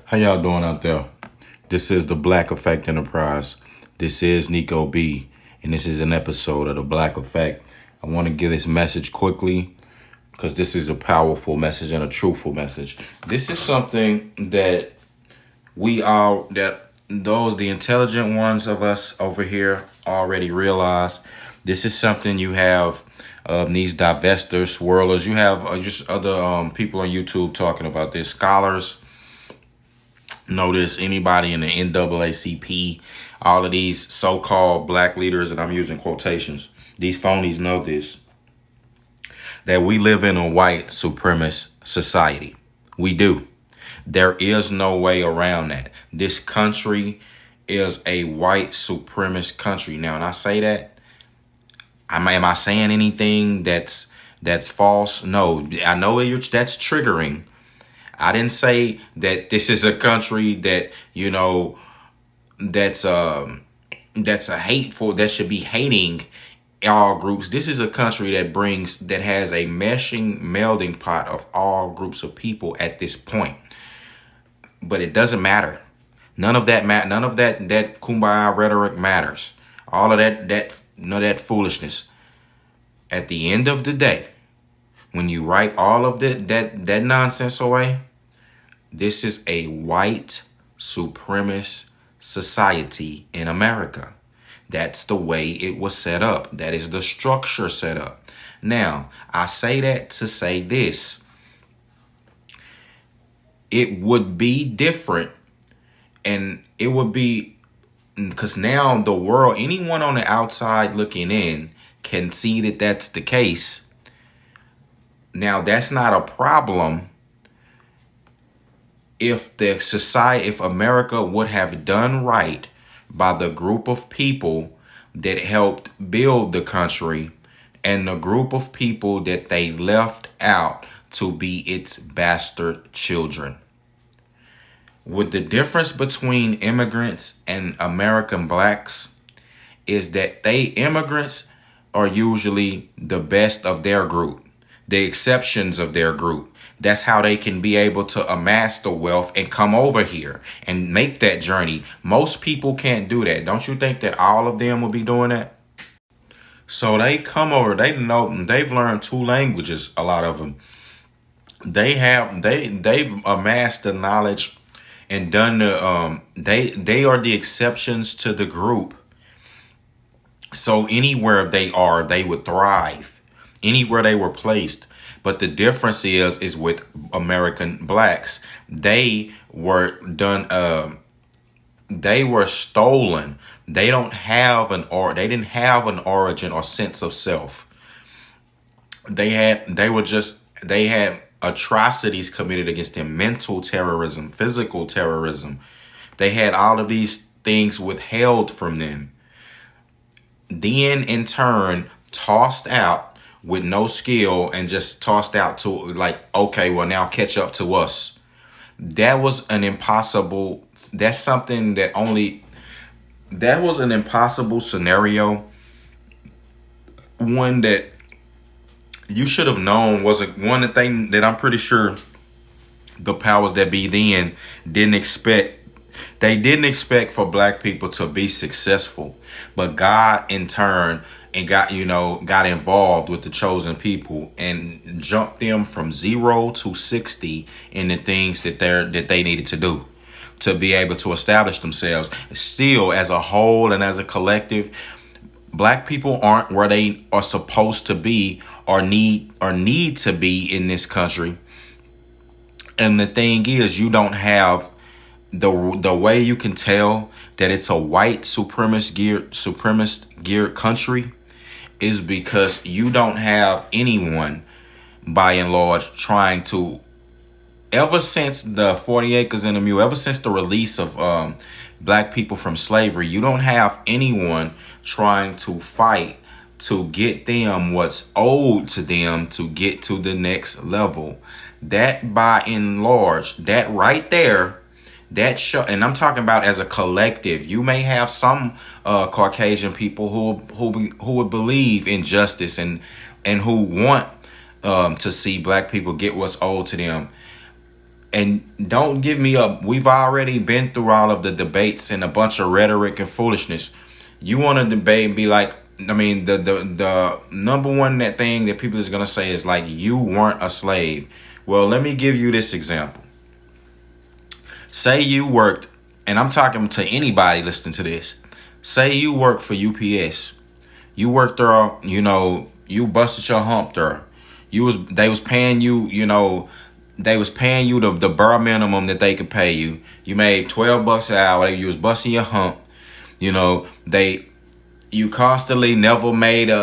How y'all doing out there? This is the Black Effect Enterprise. This is Nico B, and this is an episode of the Black Effect. I want to give this message quickly because this is a powerful message and a truthful message. This is something that the intelligent ones of us over here already realize. This is something you have these divestors, swirlers. You have just other people on YouTube talking about this. Scholars notice, anybody in the NAACP, all of these so-called black leaders, and I'm using quotations, these phonies know this, that we live in a white supremacist society. We do. There is no way around that. This country is a white supremacist country. Now, and I say that, am I saying anything that's false? No, I know that's triggering. I didn't say that this is a country that, that's a hateful, that should be hating all groups. This is a country that has a melding pot of all groups of people at this point. But it doesn't matter. None of that kumbaya rhetoric matters. All of that foolishness. At the end of the day, when you write all of that nonsense away, this is a white supremacist society in America. That's the way it was set up. That is the structure set up. Now, I say that to say this. It would be different, and it would be because now the world, anyone on the outside looking in can see that that's the case. Now, that's not a problem if America would have done right by the group of people that helped build the country and the group of people that they left out to be its bastard children. With the difference between immigrants and American blacks is that immigrants are usually the best of their group, the exceptions of their group. That's how they can be able to amass the wealth and come over here and make that journey. Most people can't do that. Don't you think that all of them will be doing that? So they come over, they've learned two languages, a lot of them. They've amassed the knowledge and done they are the exceptions to the group. So anywhere they are, they would thrive. Anywhere they were placed. But the difference is with American blacks, they were stolen. They didn't have an origin or sense of self. They had atrocities committed against them, mental terrorism, physical terrorism. They had all of these things withheld from them. Then in turn tossed out with no skill and just tossed out to okay, well, now catch up to us. That was an impossible scenario. One that you should have known was one thing that I'm pretty sure the powers that be then didn't expect. They didn't expect for black people to be successful, but God in turn got involved with the chosen people and jumped them from 0 to 60 in the things that they needed to do to be able to establish themselves. Still, as a whole and as a collective, black people aren't where they are supposed to be or need to be in this country. And the thing is, you don't have the way you can tell that it's a white supremacist geared country is because you don't have anyone, by and large, trying to, ever since the 40 acres and a mule, ever since the release of black people from slavery, you don't have anyone trying to fight to get them what's owed to them to get to the next level. That, by and large, that right there, that show, and I'm talking about as a collective. You may have some Caucasian people who would believe in justice and who want to see black people get what's owed to them. And don't give me up. We've already been through all of the debates and a bunch of rhetoric and foolishness. You want to debate and be like, I mean, the number one that thing that people is gonna say is like, you weren't a slave. Well, let me give you this example. Say you worked, and I'm talking to anybody listening to this. Say you worked for UPS. You worked there, you know, you busted your hump there. They was paying you, you know, they was paying you the bare minimum that they could pay you. You made $12 an hour. You was busting your hump. You know, you constantly never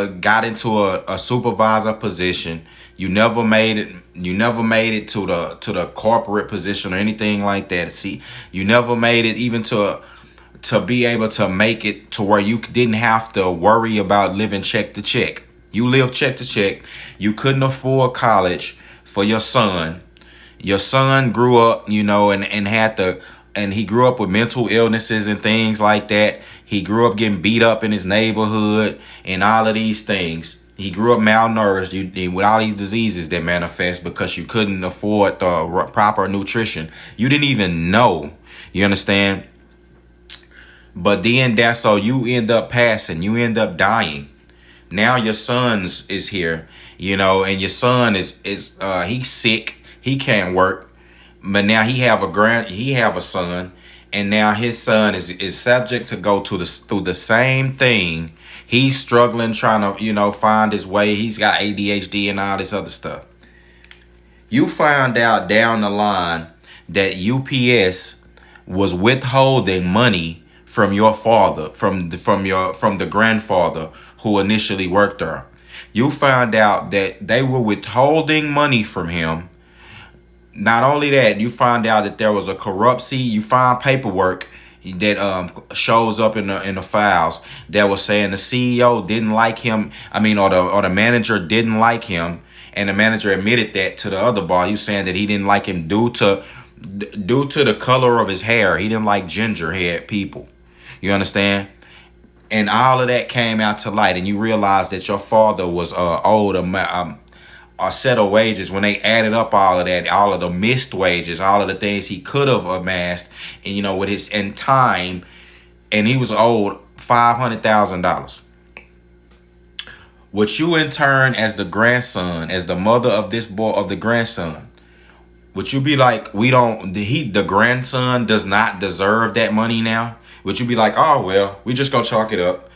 got into a supervisor position. You never made it. You never made it to the corporate position or anything like that. See, you never made it even to be able to make it to where you didn't have to worry about living check to check. You live check to check. You couldn't afford college for your son. Your son grew up, you know, and he grew up with mental illnesses and things like that. He grew up getting beat up in his neighborhood and all of these things. He grew up malnourished with all these diseases that manifest because you couldn't afford the proper nutrition. You didn't even know. You understand? But then so you end up passing. You end up dying. Now your son's is here, you know, and your son is he's sick. He can't work. But now he have a son, and now his son is subject to go through the same thing. He's struggling trying to, you know, find his way. He's got ADHD and all this other stuff. You find out down the line that UPS was withholding money from your father, from the grandfather who initially worked there. You find out that they were withholding money from him. Not only that, you find out that there was a corruption. You find paperwork that shows up in the files that was saying the CEO didn't like him. I mean, or the manager didn't like him, and the manager admitted that to the other boss. He was saying that he didn't like him due to the color of his hair. He didn't like ginger haired people. You understand? And all of that came out to light, and you realize that your father was owed a set of wages. When they added up all of that, all of the missed wages, all of the things he could have amassed, and you know, with his in time, and he was owed $500,000. Would you in turn, as the grandson, as the mother of this boy, of the grandson, would you be like, the grandson does not deserve that money now? Would you be like, oh, well, we just gonna chalk it up?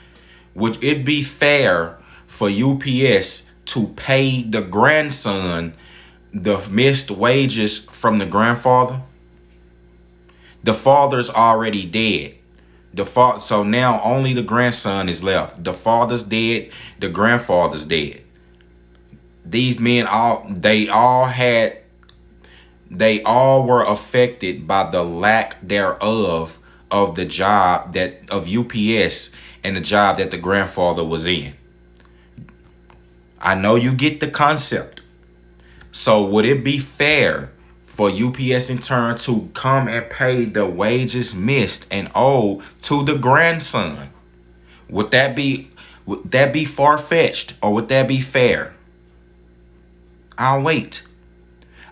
Would it be fair for UPS to pay the grandson the missed wages from the grandfather? The father's already dead. So now only the grandson is left. The father's dead. The grandfather's dead. These men they all were affected by the lack thereof of the job of UPS and the job that the grandfather was in. I know you get the concept. So would it be fair for UPS in turn to come and pay the wages missed and owed to the grandson? Would that be far-fetched, or would that be fair? I'll wait.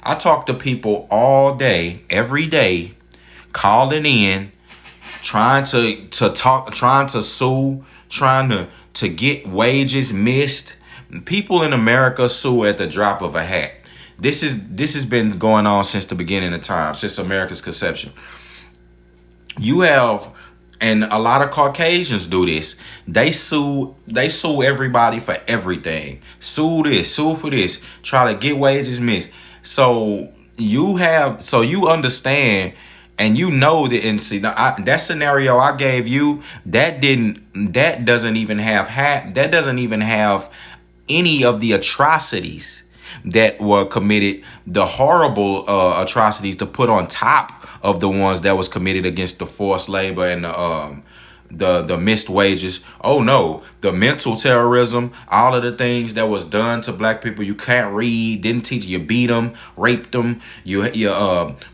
I talk to people all day, every day, calling in, trying to talk, trying to sue, trying to get wages missed. People in America sue at the drop of a hat. This has been going on since the beginning of time, since America's conception. You have, and a lot of Caucasians do this. They sue everybody for everything. Sue this, sue for this, try to get wages missed. So you understand, and you know that, and see that scenario I gave you, that doesn't even have any of the atrocities that were committed, the horrible atrocities to put on top of the ones that was committed against the forced labor and the missed wages. Oh no, the mental terrorism, all of the things that was done to black people. You can't read, didn't teach you, beat them, raped them, you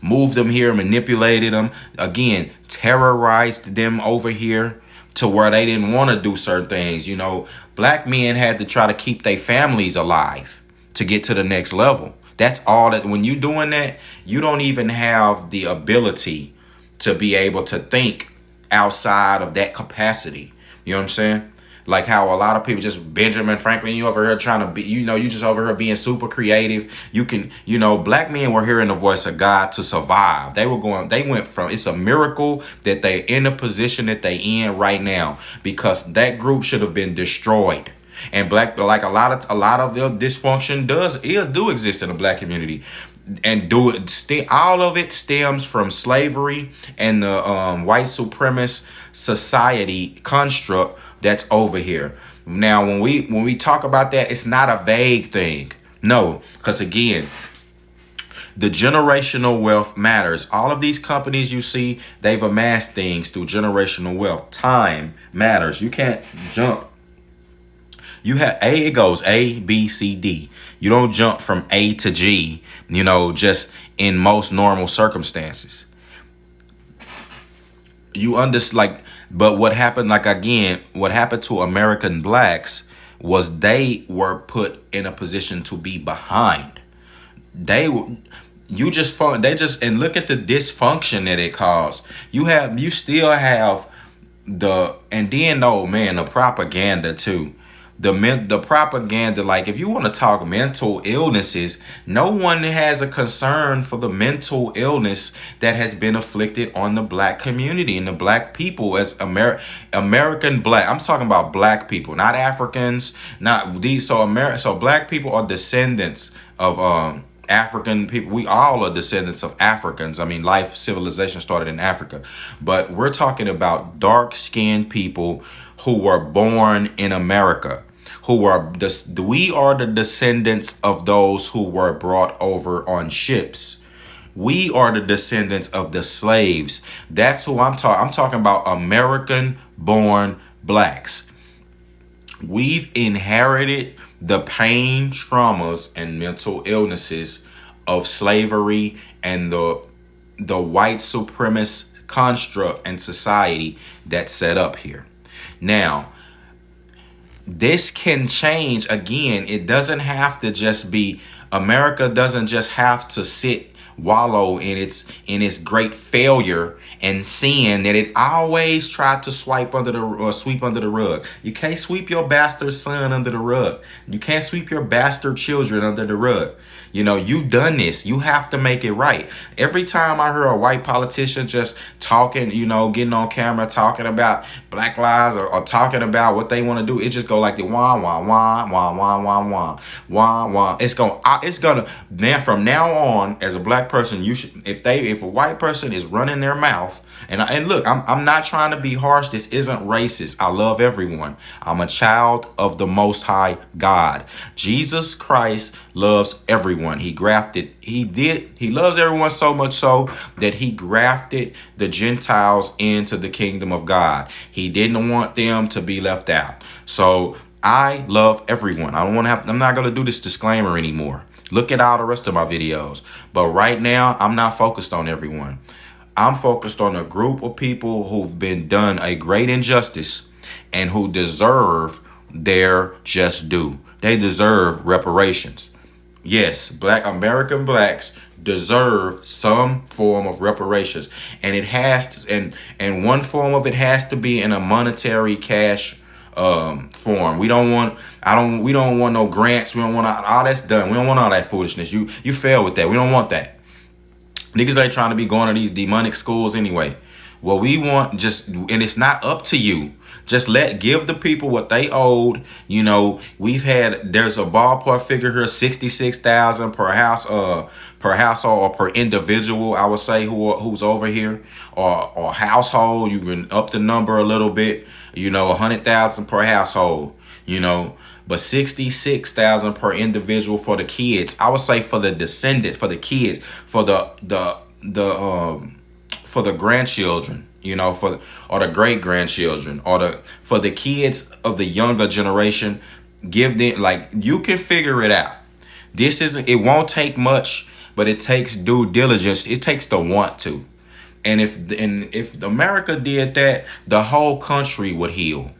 moved them here, manipulated them, again, terrorized them over here to where they didn't want to do certain things. You know, black men had to try to keep their families alive to get to the next level, That's all that when you doing that, you don't even have the ability to be able to think outside of that capacity. You know what I'm saying? Like how a lot of people just Benjamin Franklin, you over here trying to be, you just over here being super creative. You can, black men were hearing the voice of God to survive. They went from, it's a miracle that they're in the position that they in right now, because that group should have been destroyed. And like a lot of the dysfunction do exist in the black community, and all of it stems from slavery and the white supremacist society construct that's over here. Now, when we talk about that, it's not a vague thing. No, because again, the generational wealth matters. All of these companies you see, they've amassed things through generational wealth. Time matters. You can't jump. You have it goes A, B, C, D. You don't jump from A to G, just in most normal circumstances. But what happened, what happened to American blacks was they were put in a position to be behind. And look at the dysfunction that it caused. You still have the propaganda too. The propaganda, like if you want to talk mental illnesses, no one has a concern for the mental illness that has been afflicted on the black community and the black people as American black. I'm talking about black people, not Africans, not these. So black people are descendants of African people. We all are descendants of Africans. I mean, civilization started in Africa, but we're talking about dark-skinned people who were born in America, we are the descendants of those who were brought over on ships. We are the descendants of the slaves. That's who I'm talking. I'm talking about American-born blacks. We've inherited the pain, traumas, and mental illnesses of slavery and the white supremacist construct and society that's set up here. Now, this can change. Again, it doesn't have to just be, America doesn't just have to wallow in its great failure and sin that it always tried to sweep under the rug. You can't sweep your bastard son under the rug. You can't sweep your bastard children under the rug. You've done this. You have to make it right. Every time I hear a white politician just talking, getting on camera, talking about black lives or talking about what they want to do, it just go like the wah, wah, wah, wah, wah, wah, wah, wah, wah. It's gonna, man, from now on, as a black person, you should, if a white person is running their mouth, and look, I'm not trying to be harsh. This isn't racist. I love everyone. I'm a child of the Most High God. Jesus Christ loves everyone. He loves everyone so much so that he grafted the Gentiles into the kingdom of God. He didn't want them to be left out. So I love everyone. I'm not going to do this disclaimer anymore. Look at all the rest of my videos. But right now, I'm not focused on everyone. I'm focused on a group of people who've been done a great injustice and who deserve their just due. They deserve reparations. Yes, Black American blacks deserve some form of reparations, and it has to, and one form of it has to be in a monetary cash form. We don't want no grants. We don't want all that's done. We don't want all that foolishness. You fail with that. We don't want that. Niggas ain't trying to be going to these demonic schools anyway. What we want and it's not up to you. Just give the people what they owed. There's a ballpark figure here, 66,000 per house, per household or per individual, I would say, who's over here, or household. You can up the number a little bit, 100,000 per household, but 66,000 per individual for the kids. I would say for the descendants, for the kids, for the grandchildren, or the great grandchildren, for the kids of the younger generation. Give them, you can figure it out. It won't take much, but it takes due diligence. It takes the want to. And if America did that, the whole country would heal.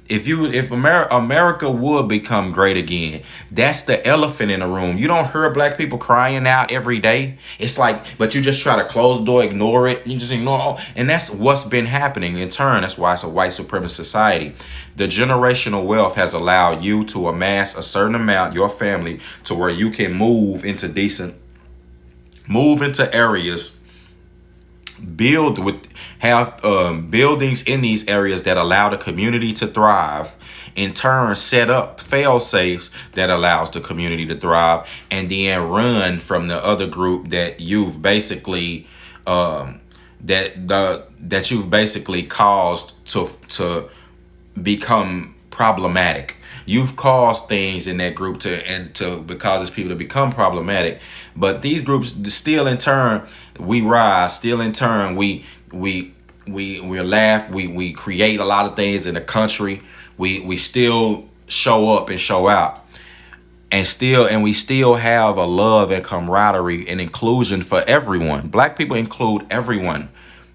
If America would become great again, that's the elephant in the room. You don't hear black people crying out every day. It's like, but you just try to close the door, ignore it. You just ignore it. And that's what's been happening in turn. That's why it's a white supremacist society. The generational wealth has allowed you to amass a certain amount, your family, to where you can move into areas, build with have buildings in these areas that allow the community to thrive, in turn set up fail safes that allows the community to thrive, and then run from the other group that you've basically that you've basically caused to become problematic. You've caused things in that group to cause these people to become problematic. But these groups still in turn we rise. Still in turn we laugh. We create a lot of things in the country. We still show up and show out. And we still have a love and camaraderie and inclusion for everyone. Black people include everyone.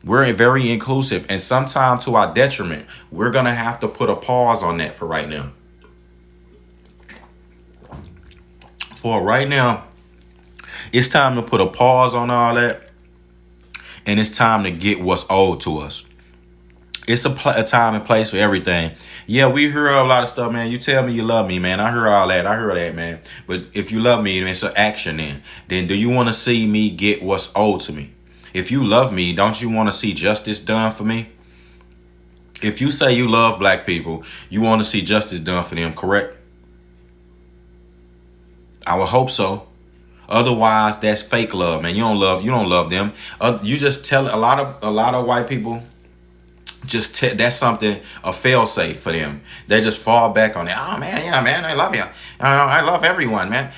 We're very inclusive, and sometimes to our detriment. We're gonna have to put a pause on that for right now. For right now, it's time to put a pause on all that, and it's time to get what's owed to us. It's a time and place for everything. Yeah, we hear a lot of stuff, man. You tell me you love me, man. I hear all that. I hear that, man. But if you love me, it's an action then do you want to see me get what's owed to me? If you love me, don't you want to see justice done for me? If you say you love black people, you want to see justice done for them, correct? I would hope so. Otherwise, that's fake love, man. You don't love them. You just tell a lot of white people. That's something, a fail safe for them. They just fall back on it. Oh man, yeah, man, I love you. I love everyone, man.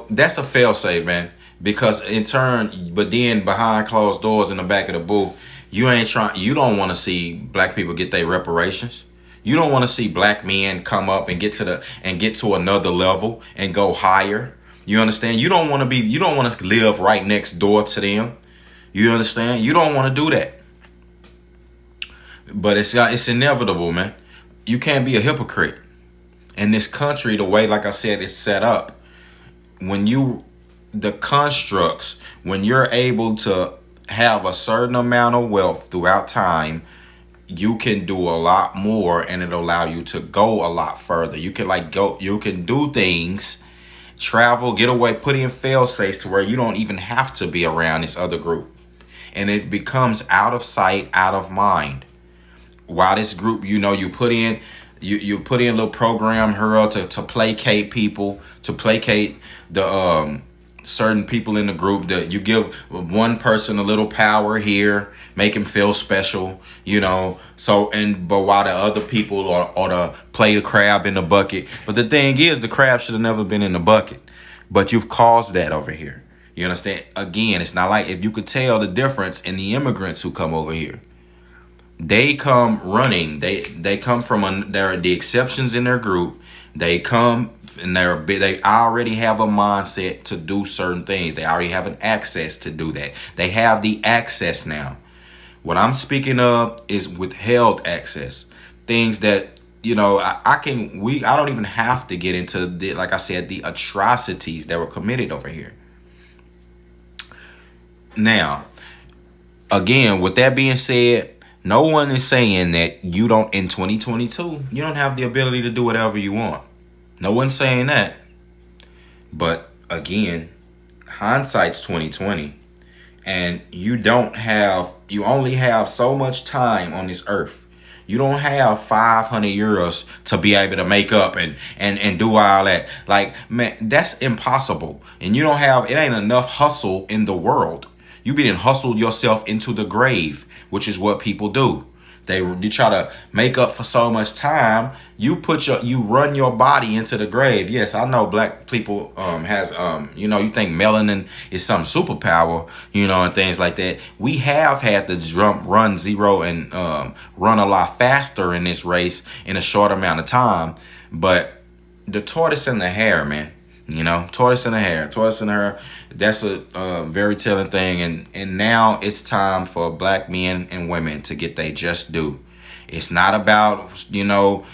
That's a fail safe, man. Because in turn, but then behind closed doors in the back of the booth, you don't want to see black people get their reparations. You don't want to see black men come up and get to another level and go higher. You understand? You don't want to live right next door to them. You understand? You don't want to do that. But it's inevitable, man. You can't be a hypocrite. In this country, the way, like I said, it's set up, when you're able to have a certain amount of wealth throughout time, you can do a lot more, and it'll allow you to go a lot further. You can do things, travel, get away, put in fail safes to where you don't even have to be around this other group. And it becomes out of sight, out of mind. While this group, you put in a little program here to placate people, to placate the certain people in the group, that you give one person a little power here, make him feel special, but while the other people or to play the crab in the bucket. But the thing is, the crab should have never been in the bucket. But you've caused that over here. You understand? Again, it's not like, if you could tell the difference in the immigrants who come over here. They come running. They come from they're the exceptions in their group. They come and they already have a mindset to do certain things. They already have an access to do that. They have the access now. What I'm speaking of is withheld access. Things that I don't even have to get into like I said, the atrocities that were committed over here. Now, again, with that being said, no one is saying that you don't, in 2022, you don't have the ability to do whatever you want. No one's saying that. But again, hindsight's 2020. And you only have so much time on this earth. You don't have 500 euros to be able to make up and do all that. Like, man, that's impossible. And it ain't enough hustle in the world. You been hustled yourself into the grave, which is what people do. You try to make up for so much time. You run your body into the grave. Yes, I know black people has you think melanin is some superpower, and things like that. We have had to run zero and run a lot faster in this race in a short amount of time. But the tortoise and the hare, man. Tortoise and the hare. That's a very telling thing. And now it's time for black men and women to get their just due. It's not about, being all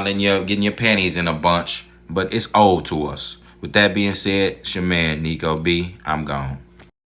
in getting your panties in a bunch, but it's old to us. With that being said, it's your man, Nico B. I'm gone.